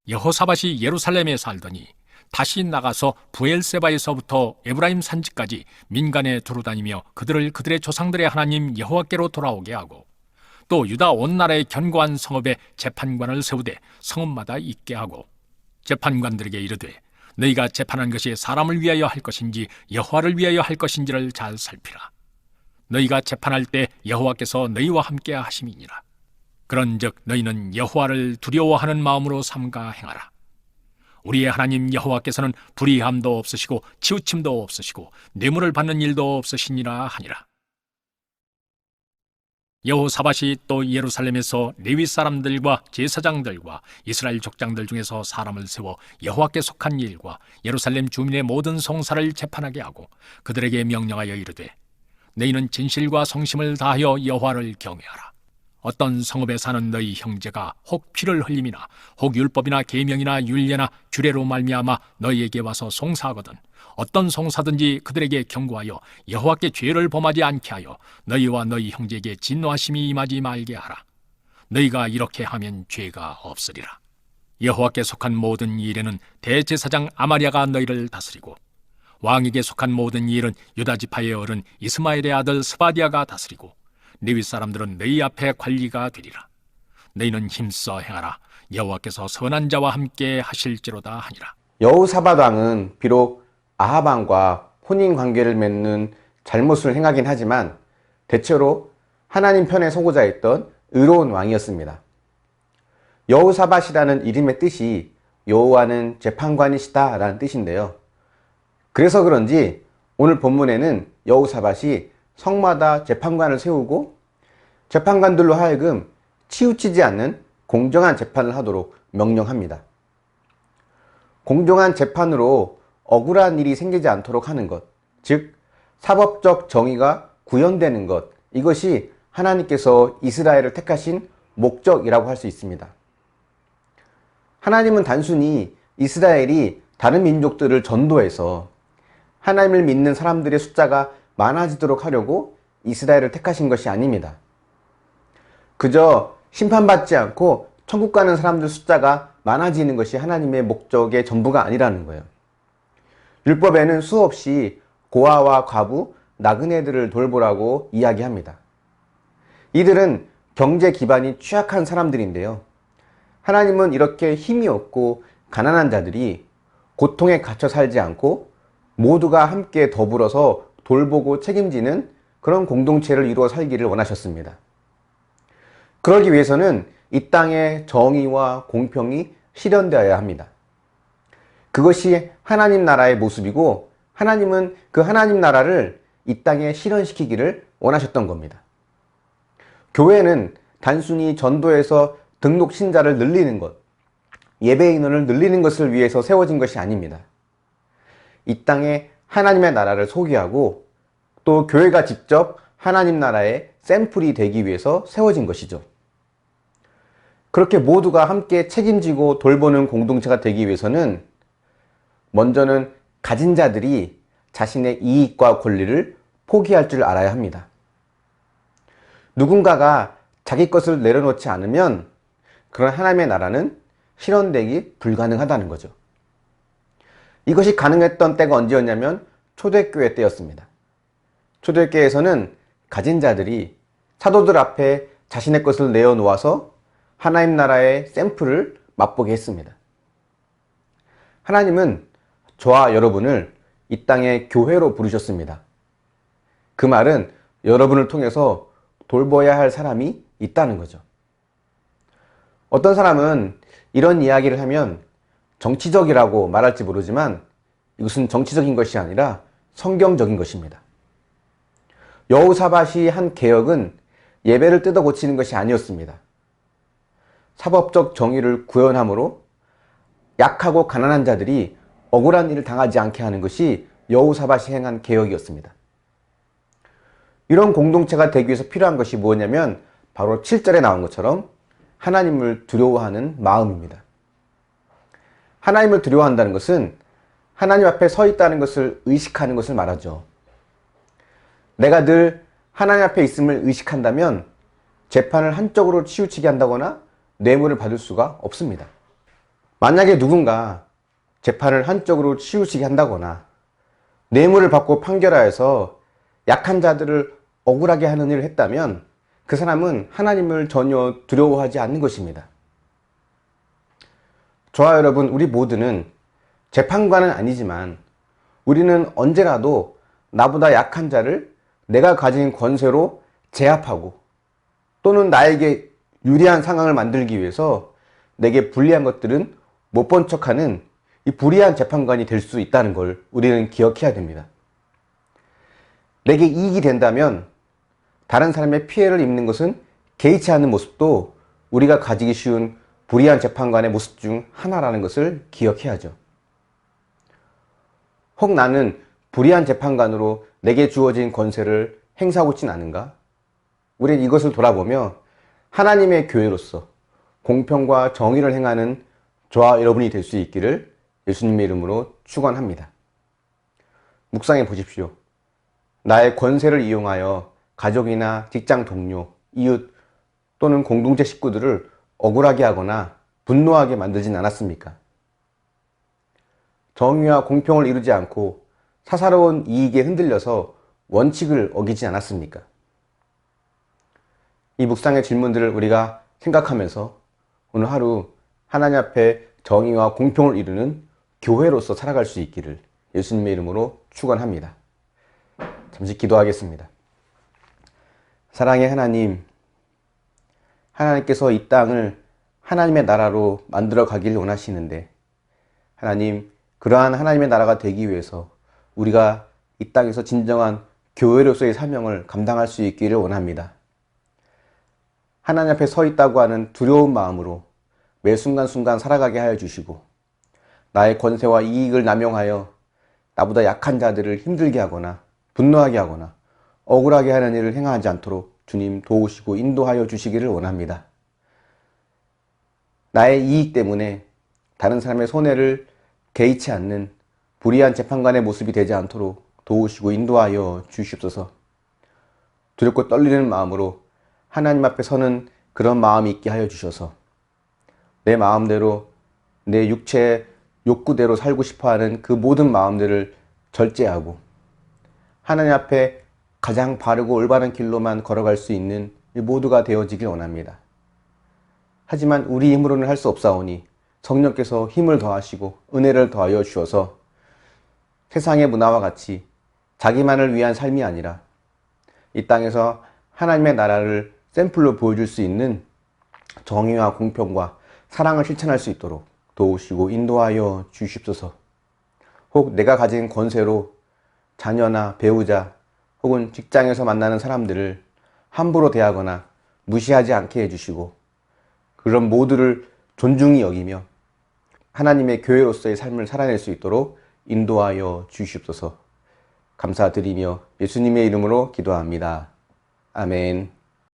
여호사밧이 예루살렘에 살더니 다시 나가서 부엘세바에서부터 에브라임 산지까지 민간에 두루다니며 그들을 그들의 조상들의 하나님 여호와께로 돌아오게 하고, 또 유다 온 나라의 견고한 성읍에 재판관을 세우되 성읍마다 있게 하고, 재판관들에게 이르되 너희가 재판한 것이 사람을 위하여 할 것인지 여호와를 위하여 할 것인지를 잘 살피라. 너희가 재판할 때 여호와께서 너희와 함께 하심이니라. 그런즉 너희는 여호와를 두려워하는 마음으로 삼가 행하라. 우리의 하나님 여호와께서는 불의함도 없으시고 치우침도 없으시고 뇌물을 받는 일도 없으시니라 하니라. 여호사밧이 또 예루살렘에서 레위 사람들과 제사장들과 이스라엘 족장들 중에서 사람을 세워 여호와께 속한 일과 예루살렘 주민의 모든 송사를 재판하게 하고 그들에게 명령하여 이르되 너희는 진실과 성심을 다하여 여호와를 경외하라. 어떤 성읍에 사는 너희 형제가 혹 피를 흘림이나 혹 율법이나 계명이나 율례나 규례로 말미암아 너희에게 와서 송사하거든 어떤 송사든지 그들에게 경고하여 여호와께 죄를 범하지 않게 하여 너희와 너희 형제에게 진노하심이 임하지 말게 하라. 너희가 이렇게 하면 죄가 없으리라. 여호와께 속한 모든 일에는 대제사장 아마랴가 너희를 다스리고 왕에게 속한 모든 일은 유다 지파의 어른 이스마엘의 아들 스바디아가 다스리고 레위 사람들은 너희 앞에 관리가 되리라. 너희는 힘써 행하라. 여호와께서 선한 자와 함께 하실지로다 하니라. 여호사밧 왕은 비록 아합 왕과 혼인 관계를 맺는 잘못을 행하긴 하지만 대체로 하나님 편에 서고자 했던 의로운 왕이었습니다. 여호사밧이라는 이름의 뜻이 여호와는 재판관이시다 라는 뜻인데요. 그래서 그런지 오늘 본문에는 여호사밧이 성마다 재판관을 세우고 재판관들로 하여금 치우치지 않는 공정한 재판을 하도록 명령합니다. 공정한 재판으로 억울한 일이 생기지 않도록 하는 것, 즉 사법적 정의가 구현되는 것, 이것이 하나님께서 이스라엘을 택하신 목적이라고 할 수 있습니다. 하나님은 단순히 이스라엘이 다른 민족들을 전도해서 하나님을 믿는 사람들의 숫자가 많아지도록 하려고 이스라엘을 택하신 것이 아닙니다. 그저 심판받지 않고 천국 가는 사람들 숫자가 많아지는 것이 하나님의 목적의 전부가 아니라는 거예요. 율법에는 수없이 고아와 과부, 나그네들을 돌보라고 이야기합니다. 이들은 경제 기반이 취약한 사람들인데요. 하나님은 이렇게 힘이 없고 가난한 자들이 고통에 갇혀 살지 않고 모두가 함께 더불어서 돌보고 책임지는 그런 공동체를 이루어 살기를 원하셨습니다. 그러기 위해서는 이 땅에 정의와 공평이 실현되어야 합니다. 그것이 하나님 나라의 모습이고 하나님은 그 하나님 나라를 이 땅에 실현시키기를 원하셨던 겁니다. 교회는 단순히 전도해서 등록 신자를 늘리는 것, 예배 인원을 늘리는 것을 위해서 세워진 것이 아닙니다. 이 땅에 하나님의 나라를 소개하고 또 교회가 직접 하나님 나라의 샘플이 되기 위해서 세워진 것이죠. 그렇게 모두가 함께 책임지고 돌보는 공동체가 되기 위해서는 먼저는 가진 자들이 자신의 이익과 권리를 포기할 줄 알아야 합니다. 누군가가 자기 것을 내려놓지 않으면 그런 하나님의 나라는 실현되기 불가능하다는 거죠. 이것이 가능했던 때가 언제였냐면 초대교회 때였습니다. 초대교회에서는 가진 자들이 사도들 앞에 자신의 것을 내어놓아서 하나님 나라의 샘플을 맛보게 했습니다. 하나님은 저와 여러분을 이 땅의 교회로 부르셨습니다. 그 말은 여러분을 통해서 돌봐야 할 사람이 있다는 거죠. 어떤 사람은 이런 이야기를 하면 정치적이라고 말할지 모르지만 이것은 정치적인 것이 아니라 성경적인 것입니다. 여호사밧이 한 개혁은 예배를 뜯어 고치는 것이 아니었습니다. 사법적 정의를 구현함으로 약하고 가난한 자들이 억울한 일을 당하지 않게 하는 것이 여호사밧이 행한 개혁이었습니다. 이런 공동체가 되기 위해서 필요한 것이 뭐냐면 바로 7절에 나온 것처럼 하나님을 두려워하는 마음입니다. 하나님을 두려워한다는 것은 하나님 앞에 서 있다는 것을 의식하는 것을 말하죠. 내가 늘 하나님 앞에 있음을 의식한다면 재판을 한쪽으로 치우치게 한다거나 뇌물을 받을 수가 없습니다. 만약에 누군가 재판을 한쪽으로 치우치게 한다거나 뇌물을 받고 판결하여서 약한 자들을 억울하게 하는 일을 했다면 그 사람은 하나님을 전혀 두려워하지 않는 것입니다. 저와 여러분, 우리 모두는 재판관은 아니지만 우리는 언제라도 나보다 약한 자를 내가 가진 권세로 제압하고 또는 나에게 유리한 상황을 만들기 위해서 내게 불리한 것들은 못 본 척하는 이 불의한 재판관이 될 수 있다는 걸 우리는 기억해야 됩니다. 내게 이익이 된다면 다른 사람의 피해를 입는 것은 개의치 않는 모습도 우리가 가지기 쉬운 불의한 재판관의 모습 중 하나라는 것을 기억해야죠. 혹 나는 불의한 재판관으로 내게 주어진 권세를 행사하고 있진 않은가? 우린 이것을 돌아보며 하나님의 교회로서 공평과 정의를 행하는 저와 여러분이 될 수 있기를 예수님의 이름으로 축원합니다. 묵상해 보십시오. 나의 권세를 이용하여 가족이나 직장 동료, 이웃 또는 공동체 식구들을 억울하게 하거나 분노하게 만들진 않았습니까? 정의와 공평을 이루지 않고 사사로운 이익에 흔들려서 원칙을 어기지 않았습니까? 이 묵상의 질문들을 우리가 생각하면서 오늘 하루 하나님 앞에 정의와 공평을 이루는 교회로서 살아갈 수 있기를 예수님의 이름으로 축원합니다. 잠시 기도하겠습니다. 사랑의 하나님, 하나님께서 이 땅을 하나님의 나라로 만들어 가길 원하시는데 하나님, 그러한 하나님의 나라가 되기 위해서 우리가 이 땅에서 진정한 교회로서의 사명을 감당할 수 있기를 원합니다. 하나님 앞에 서 있다고 하는 두려운 마음으로 매 순간순간 살아가게 하여 주시고 나의 권세와 이익을 남용하여 나보다 약한 자들을 힘들게 하거나 분노하게 하거나 억울하게 하는 일을 행하지 않도록 주님 도우시고 인도하여 주시기를 원합니다. 나의 이익 때문에 다른 사람의 손해를 개의치 않는 불의한 재판관의 모습이 되지 않도록 도우시고 인도하여 주시옵소서. 두렵고 떨리는 마음으로 하나님 앞에 서는 그런 마음이 있게 하여 주셔서 내 마음대로 내 육체의 욕구대로 살고 싶어하는 그 모든 마음들을 절제하고 하나님 앞에 가장 바르고 올바른 길로만 걸어갈 수 있는 모두가 되어지길 원합니다. 하지만 우리 힘으로는 할 수 없사오니 성령께서 힘을 더하시고 은혜를 더하여 주셔서 세상의 문화와 같이 자기만을 위한 삶이 아니라 이 땅에서 하나님의 나라를 샘플로 보여줄 수 있는 정의와 공평과 사랑을 실천할 수 있도록 도우시고 인도하여 주십소서. 혹 내가 가진 권세로 자녀나 배우자 혹은 직장에서 만나는 사람들을 함부로 대하거나 무시하지 않게 해주시고 그런 모두를 존중히 여기며 하나님의 교회로서의 삶을 살아낼 수 있도록 인도하여 주십소서. 감사드리며 예수님의 이름으로 기도합니다. 아멘.